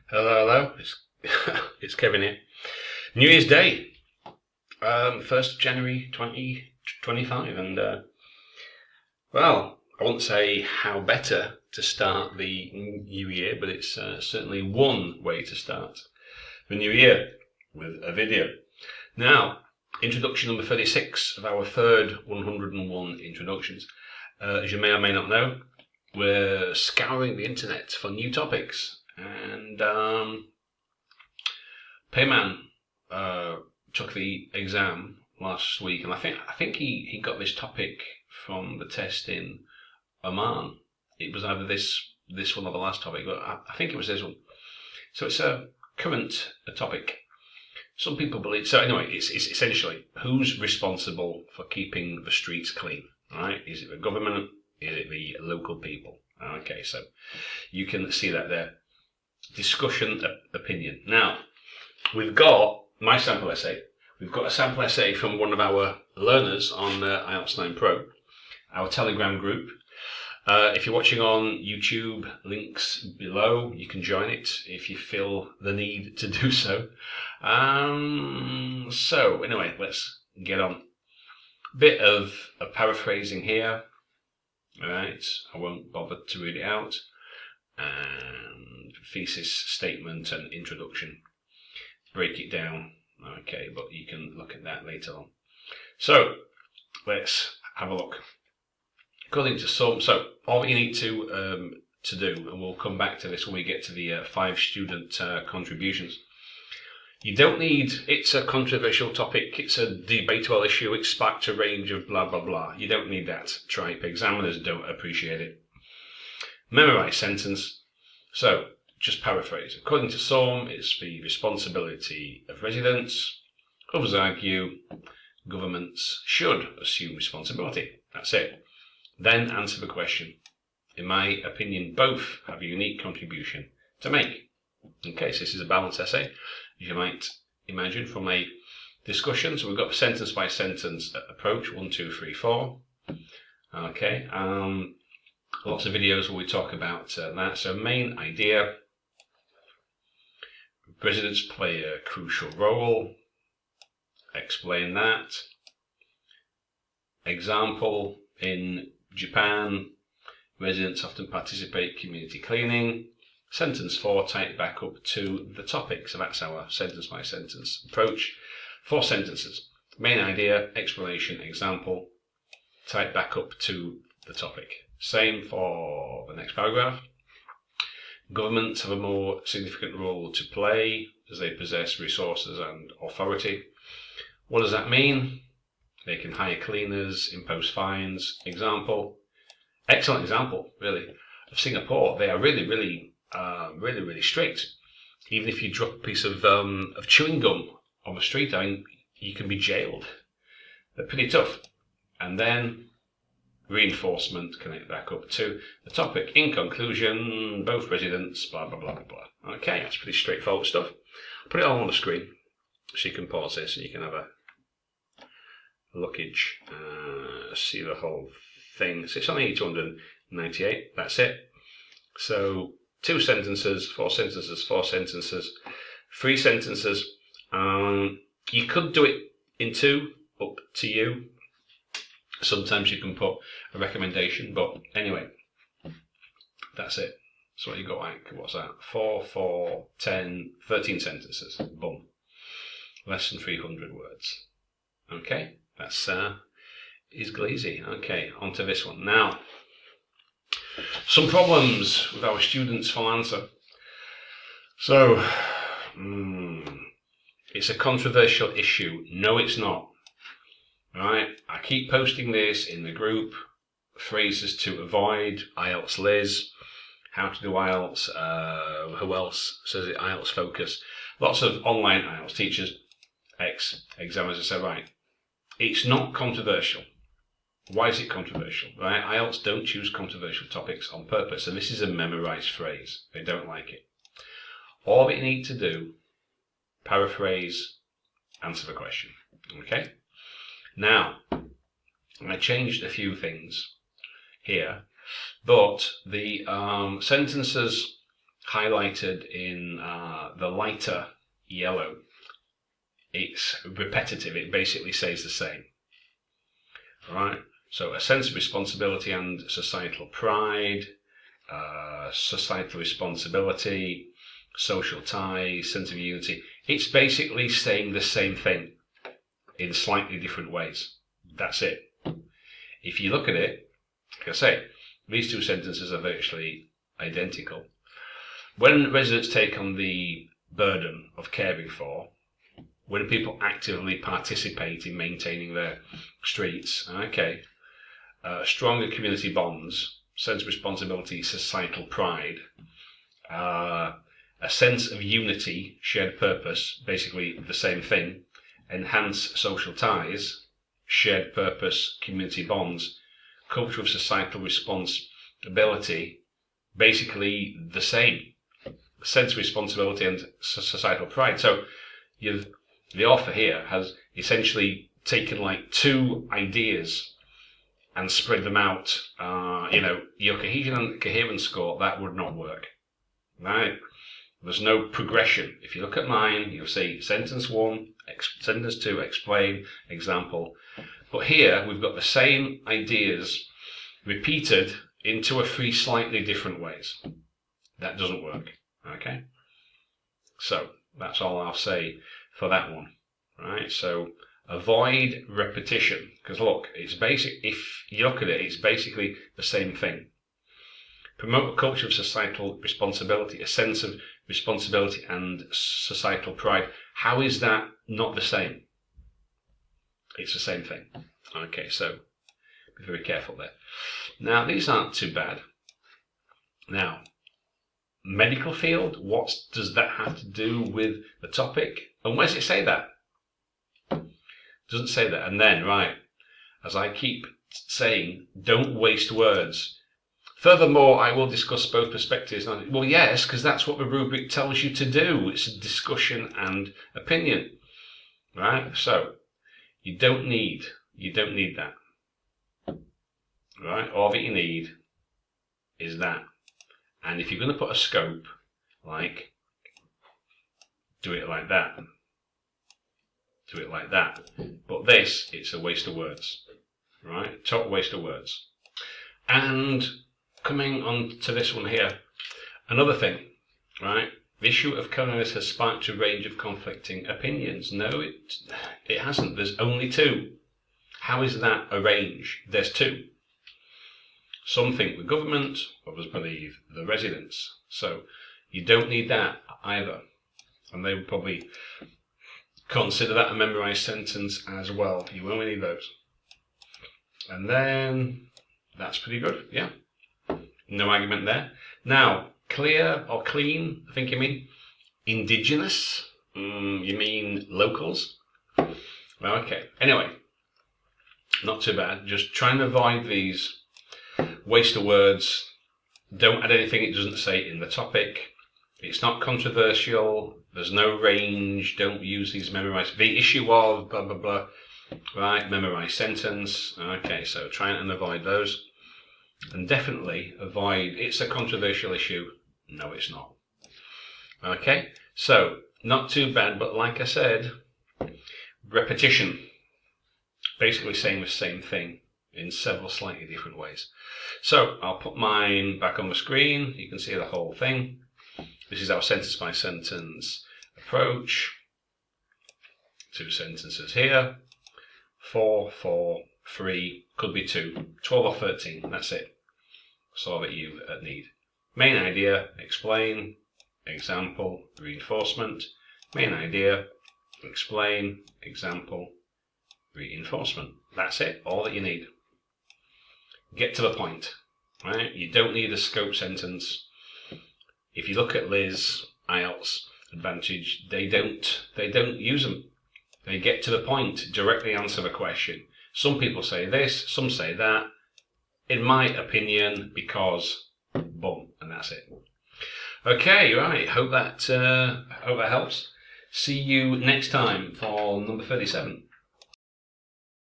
Hello. It's Kevin here. New Year's Day, 1st of January 2025, and well, I won't say how better to start the new year, but it's certainly one way to start the new year with a video. Now, introduction number 36 of our third 101 introductions. As you may or may not know, we're scouring the internet for new topics. And Payman took the exam last week, and I think he got this topic from the test in Oman. It was either this one or the last topic, but I think it was this one. So it's a current topic. Some people believe so. Anyway, it's essentially who's responsible for keeping the streets clean. Right? Is it the government? Is it the local people? Okay, so you can see that there. Discussion opinion. Now, we've got my sample essay. We've got a sample essay from one of our learners on IELTS 9 Pro, our Telegram group. If you're watching on YouTube, links below. You can join it if you feel the need to do so. So anyway, let's get on. Bit of a paraphrasing here. All right, I won't bother to read it out. And thesis, statement, and introduction. Break it down. Okay, but you can look at that later on. So let's have a look. According to some, so all you need to do, and we'll come back to this when we get to the 5 student contributions. You don't need, it's a controversial topic, it's a debatable issue, it sparked a range of blah blah blah. You don't need that tripe. Examiners don't appreciate it. Memorize sentence. So, just paraphrase. According to some, it's the responsibility of residents. Others argue governments should assume responsibility. That's it. Then answer the question. In my opinion, both have a unique contribution to make. Okay, so this is a balanced essay, as you might imagine from a discussion. So we've got a sentence by sentence approach, 1, 2, 3, 4. Okay, lots of videos where we talk about that. So main idea, residents play a crucial role. Explain that. Example, in Japan, residents often participate in community cleaning. Sentence 4, tie it back up to the topic. So that's our sentence by sentence approach. 4 sentences. Main idea, explanation, example, tie it back up to the topic. Same for the next paragraph. Governments have a more significant role to play as they possess resources and authority. What does that mean? They can hire cleaners, impose fines. Example, excellent example, really, of Singapore. They are really strict. Even if you drop a piece of chewing gum on the street, I mean, you can be jailed. They're pretty tough. And then reinforcement, connect back up to the topic. In conclusion, both residents, blah, blah, blah, blah. Okay, that's pretty straightforward stuff. Put it all on the screen so you can pause this and you can have a lookage, see the whole thing. So it's only 298, that's it. So 2 sentences, 4 sentences, 4 sentences, 3 sentences. You could do it in 2, up to you. Sometimes you can put a recommendation, but anyway, that's it. So what you got, like, what's that? 4, 4, 10, 13 sentences. Boom. Less than 300 words. Okay, that's easy. Okay, on to this one. Now, some problems with our students' full answer. So, it's a controversial issue. No, it's not. Right, I keep posting this in the group, phrases to avoid, IELTS Liz, how to do IELTS, who else says it, IELTS Focus, lots of online IELTS teachers, ex-examiners say, right, it's not controversial. Why is it controversial? Right, IELTS don't choose controversial topics on purpose, and this is a memorized phrase, they don't like it. All that you need to do, paraphrase, answer the question, okay? Now, I changed a few things here, but the sentences highlighted in the lighter yellow, it's repetitive. It basically says the same. All right. So a sense of responsibility and societal pride, societal responsibility, social ties, sense of unity. It's basically saying the same thing in slightly different ways. That's it. If you look at it, like I say, these two sentences are virtually identical. When residents take on the burden of caring for, when people actively participate in maintaining their streets, okay, stronger community bonds, sense of responsibility, societal pride, a sense of unity, shared purpose, basically the same thing, enhance social ties, shared purpose, community bonds, culture of societal responsibility, basically the same, sense of responsibility and societal pride. So the author here has essentially taken like two ideas and spread them out. Your cohesion and coherence score, that would not work, right? There's no progression. If you look at mine, you'll see sentence 1, sentence 2, explain, example. But here we've got the same ideas repeated in 2 or 3 slightly different ways. That doesn't work, okay? So that's all I'll say for that one, right? So avoid repetition, because look, it's basic. If you look at it, it's basically the same thing. Promote a culture of societal responsibility, a sense of responsibility and societal pride. How is that not the same? It's the same thing. Okay, so be very careful there. Now, these aren't too bad. Now, medical field, what does that have to do with the topic? And where does it say that? It doesn't say that. And then, right, as I keep saying, don't waste words. Furthermore, I will discuss both perspectives. Well, yes, because that's what the rubric tells you to do. It's a discussion and opinion, right? So you don't need that, right? All that you need is that. And if you're going to put a scope, like, do it like that. Do it like that. But this, it's a waste of words, right? Total waste of words. And coming on to this one here, another thing, right? The issue of colours has sparked a range of conflicting opinions. No, it hasn't. There's only 2. How is that a range? There's 2. Some think the government, others believe the residents. So you don't need that either. And they would probably consider that a memorised sentence as well. You only need those. And then that's pretty good, yeah. No argument there. Now, clear or clean, I think you mean indigenous. You mean locals? Well, okay. Anyway, not too bad. Just try and avoid these waste of words. Don't add anything it doesn't say in the topic. It's not controversial. There's no range. Don't use these memorized. The issue of blah, blah, blah. Right, memorized sentence. Okay, so try and avoid those. And definitely avoid, it's a controversial issue. No, it's not. Okay, so not too bad, but like I said, repetition. Basically saying the same thing in several slightly different ways. So I'll put mine back on the screen. You can see the whole thing. This is our sentence by sentence approach. 2 sentences here. 4, 4, 3, could be 2, 12 or 13, that's it. That's all that you need. Main idea, explain, example, reinforcement. Main idea, explain, example, reinforcement. That's it, all that you need. Get to the point, right? You don't need a scope sentence. If you look at Liz, IELTS, Advantage, they don't use them. They get to the point, directly answer the question. Some people say this, some say that. In my opinion, because boom, and that's it. Okay, right. Hope that helps. See you next time for number 37.